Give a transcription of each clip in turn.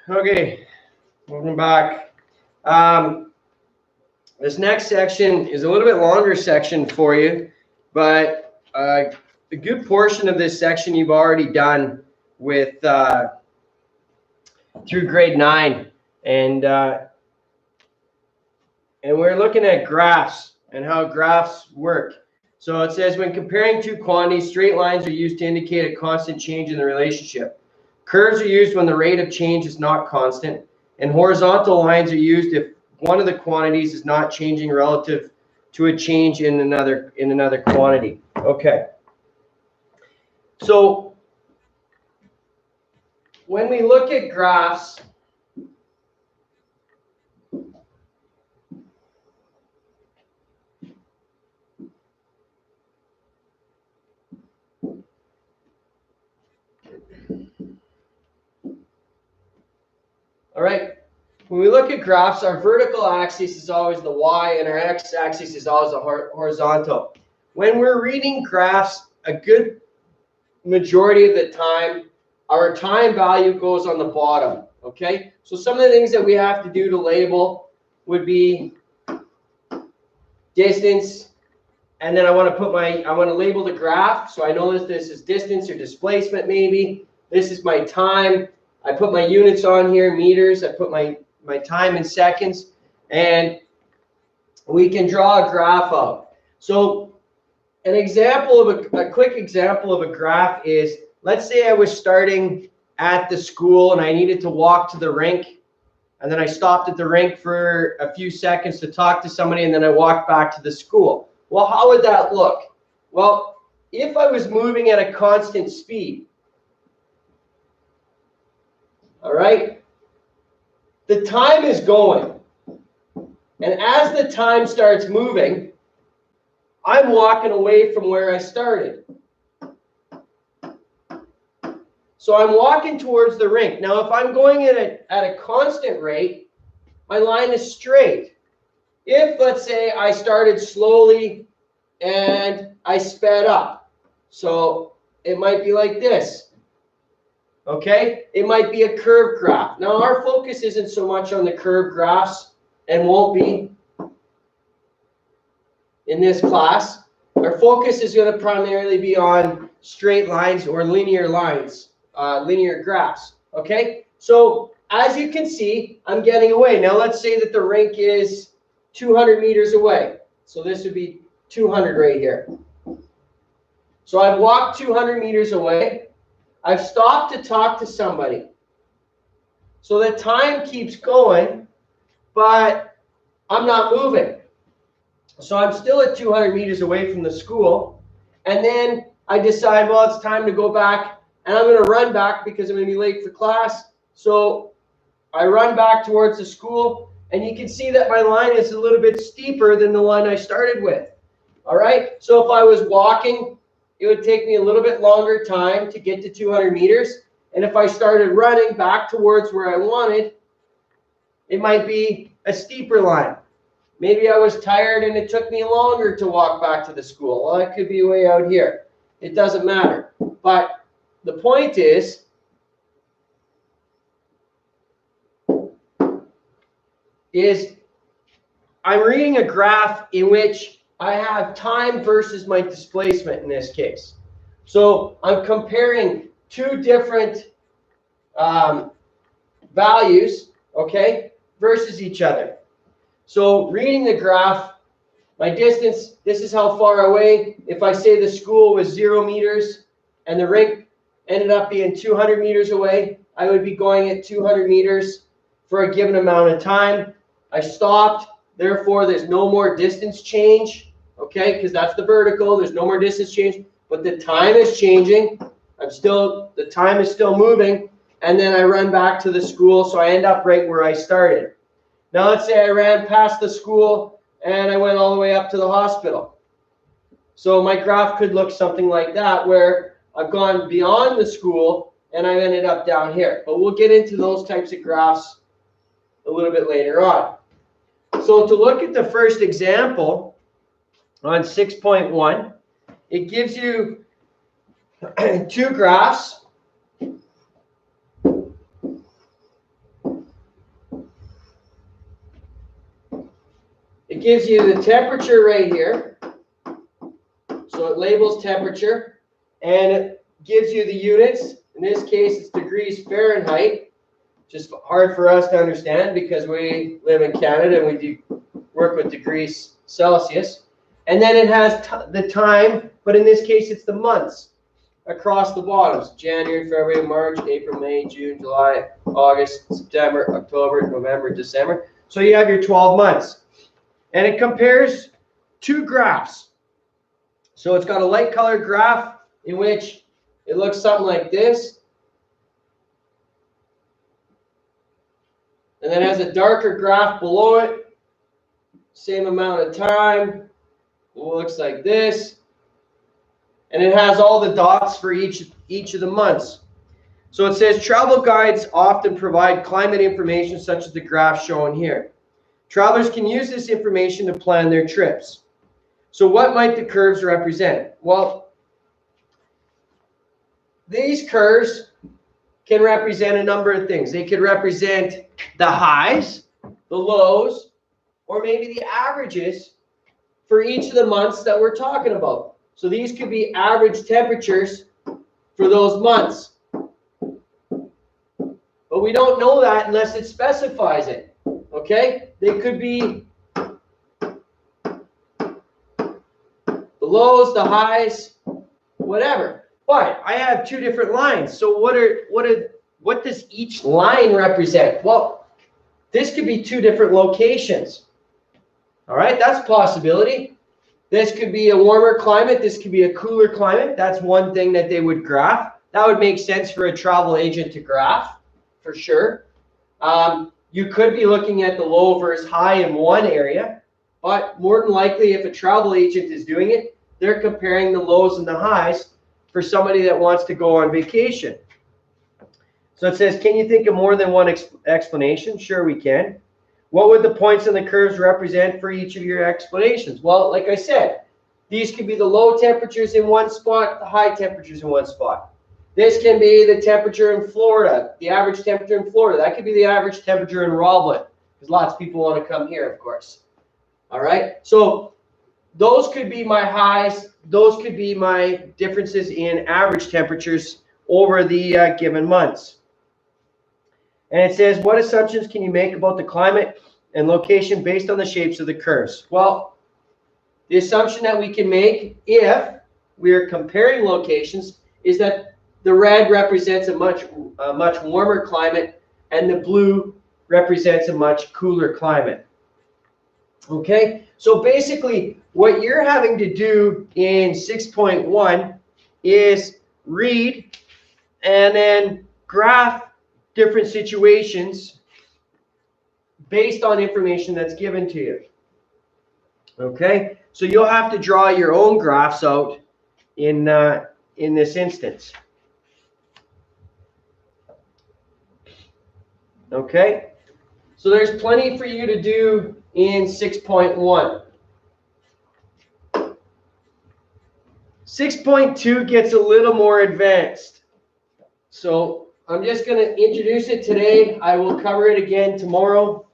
Okay, welcome back. This next section is a little bit longer section for you, but a good portion of this section you've already done with through grade 9, and we're looking at graphs and how graphs work. So it says when comparing two quantities, straight lines are used to indicate a constant change in the relationship. Curves are used when the rate of change is not constant, and horizontal lines are used if one of the quantities is not changing relative to a change in another quantity. Okay. So when we look at graphs, all right, when we look at graphs, our vertical axis is always the y and our x-axis is always the horizontal. When we're reading graphs, a good majority of the time, our time value goes on the bottom, okay? So some of the things that we have to do to label would be distance, and then I want to label the graph, so I know that this is distance or displacement maybe. This is my time. I put my units on here, meters. I put my time in seconds, and we can draw a graph out. So an example of a quick example of a graph is, let's say I was starting at the school and I needed to walk to the rink, and then I stopped at the rink for a few seconds to talk to somebody, and then I walked back to the school. Well, how would that look? Well, if I was moving at a constant speed, all right, the time is going, and as the time starts moving, I'm walking away from where I started. So I'm walking towards the rink. Now, if I'm going at a constant rate, my line is straight. If, let's say, I started slowly and I sped up, so it might be like this. Okay, it might be a curved graph. Now, our focus isn't so much on the curved graphs, and won't be in this class. Our focus is going to primarily be on straight lines or linear lines, linear graphs. Okay, so as you can see, I'm getting away. Now, let's say that the rink is 200 meters away. So this would be 200 right here. So I've walked 200 meters away. I've stopped to talk to somebody. So the time keeps going, but I'm not moving. So I'm still at 200 meters away from the school. And then I decide, well, it's time to go back. And I'm going to run back because I'm going to be late for class. So I run back towards the school. And you can see that my line is a little bit steeper than the line I started with. All right. So if I was walking, it would take me a little bit longer time to get to 200 meters. And if I started running back towards where I wanted, it might be a steeper line. Maybe I was tired and it took me longer to walk back to the school. Well, it could be way out here. It doesn't matter. But the point is, I'm reading a graph in which I have time versus my displacement in this case. So I'm comparing two different values, okay, versus each other. So reading the graph, my distance, this is how far away. If I say the school was 0 meters and the rink ended up being 200 meters away, I would be going at 200 meters for a given amount of time. I stopped, therefore there's no more distance change, okay, because that's the vertical, there's no more distance change, but the time is changing. The time is still moving, and then I run back to the school, so I end up right where I started. Now let's say I ran past the school and I went all the way up to the hospital. So my graph could look something like that, where I've gone beyond the school and I ended up down here. But we'll get into those types of graphs a little bit later on. So to look at the first example on 6.1, it gives you two graphs. gives you the temperature right here. So it labels temperature, and it gives you the units. In this case, it's degrees Fahrenheit. Just hard for us to understand because we live in Canada and we do work with degrees Celsius. And then it has the time, but in this case, it's the months across the bottoms: January, February, March, April, May, June, July, August, September, October, November, December. So you have your 12 months. And it compares two graphs. So it's got a light colored graph in which it looks something like this. And then it has a darker graph below it. Same amount of time. It looks like this. And it has all the dots for each of the months. So it says travel guides often provide climate information such as the graph shown here. Travelers can use this information to plan their trips. So what might the curves represent? Well, these curves can represent a number of things. They could represent the highs, the lows, or maybe the averages for each of the months that we're talking about. So these could be average temperatures for those months. But we don't know that unless it specifies it. Okay? They could be the lows, the highs, whatever. But I have two different lines. So what does each line represent? Well, this could be two different locations. All right, that's a possibility. This could be a warmer climate. This could be a cooler climate. That's one thing that they would graph. That would make sense for a travel agent to graph, for sure. You could be looking at the low versus high in one area, but more than likely, if a travel agent is doing it, they're comparing the lows and the highs for somebody that wants to go on vacation. So it says, can you think of more than one explanation? Sure, we can. What would the points on the curves represent for each of your explanations? Well, like I said, these could be the low temperatures in one spot, the high temperatures in one spot. This can be the temperature in Florida, the average temperature in Florida. That could be the average temperature in Roblin, because lots of people want to come here, of course. All right, so those could be my highs. Those could be my differences in average temperatures over the given months. And it says, what assumptions can you make about the climate and location based on the shapes of the curves? Well, the assumption that we can make if we're comparing locations is that the red represents a much warmer climate and the blue represents a much cooler climate. Okay, so basically what you're having to do in 6.1 is read and then graph different situations based on information that's given to you. Okay, so you'll have to draw your own graphs out in this instance. Okay, so there's plenty for you to do in 6.1. 6.2 gets a little more advanced. So I'm just going to introduce it today. I will cover it again tomorrow.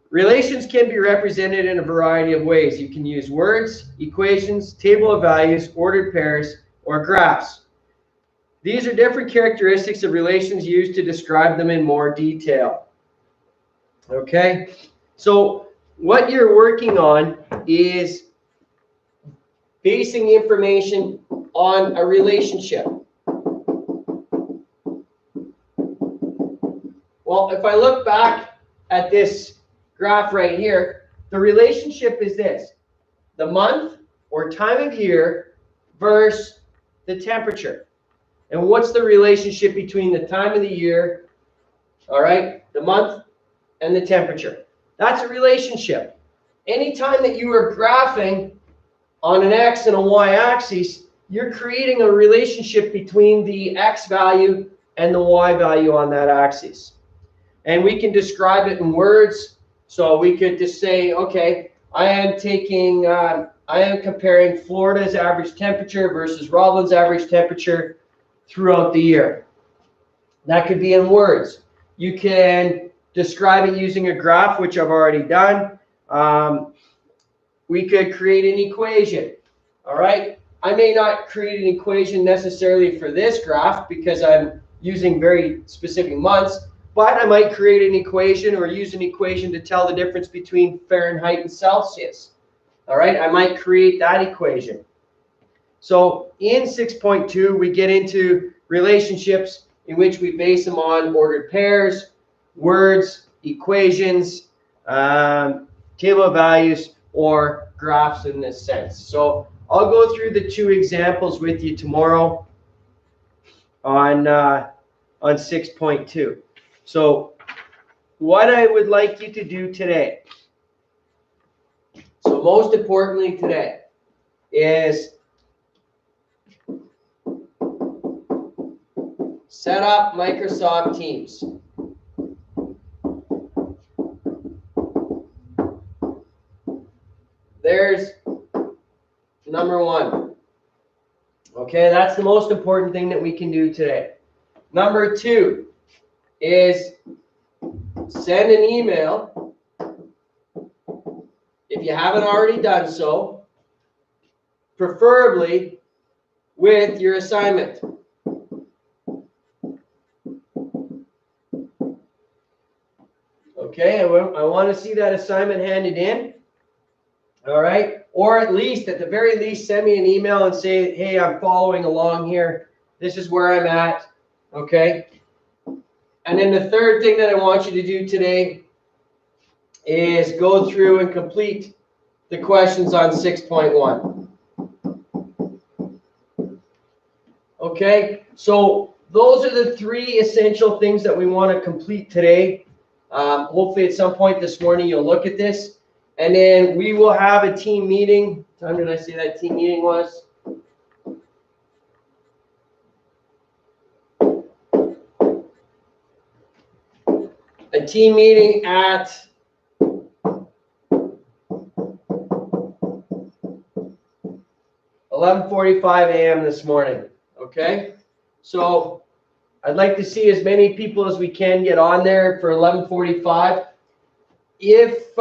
Relations can be represented in a variety of ways. You can use words, equations, table of values, ordered pairs, or graphs. These are different characteristics of relations used to describe them in more detail. Okay, so what you're working on is basing information on a relationship. Well, if I look back at this graph right here, the relationship is this: the month or time of year versus the temperature. And what's the relationship between the time of the year, all right, the month, and the temperature? That's a relationship. Anytime that you are graphing on an X and a Y axis, you're creating a relationship between the X value and the Y value on that axis. And we can describe it in words. So we could just say, okay, I am comparing Florida's average temperature versus Roblin's average temperature throughout the year. That could be in words. You can describe it using a graph, which I've already done. we could create an equation. All right. I may not create an equation necessarily for this graph because I'm using very specific months, but I might create an equation or use an equation to tell the difference between Fahrenheit and Celsius. All right. I might create that equation. So in 6.2, we get into relationships in which we base them on ordered pairs, words, equations, table of values, or graphs in this sense. So I'll go through the two examples with you tomorrow on 6.2. So what I would like you to do today, so most importantly today, is set up Microsoft Teams. There's number one. Okay, that's the most important thing that we can do today. Number two is send an email, if you haven't already done so, preferably with your assignment. Okay, I want to see that assignment handed in. All right, or at least, at the very least, send me an email and say, hey, I'm following along here. This is where I'm at. Okay. And then the third thing that I want you to do today is go through and complete the questions on 6.1. Okay, so those are the three essential things that we want to complete today. Hopefully at some point this morning you'll look at this, and then we will have a team meeting. What time did I say that team meeting was? A team meeting at 11:45 a.m. this morning. Okay, so I'd like to see as many people as we can get on there for 11:45. If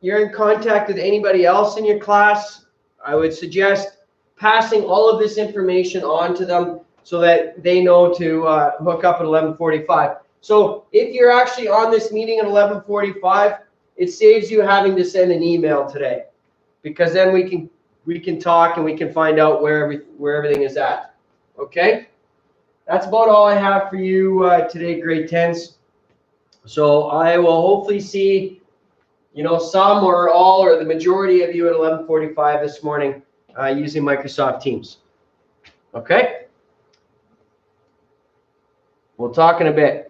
you're in contact with anybody else in your class, I would suggest passing all of this information on to them so that they know to hook up at 11:45. So if you're actually on this meeting at 11:45, it saves you having to send an email today, because then we can talk and we can find out where everything is at. Okay, that's about all I have for you today, grade 10s. So I will hopefully see, some or all or the majority of you at 11:45 this morning using Microsoft Teams. Okay, we'll talk in a bit.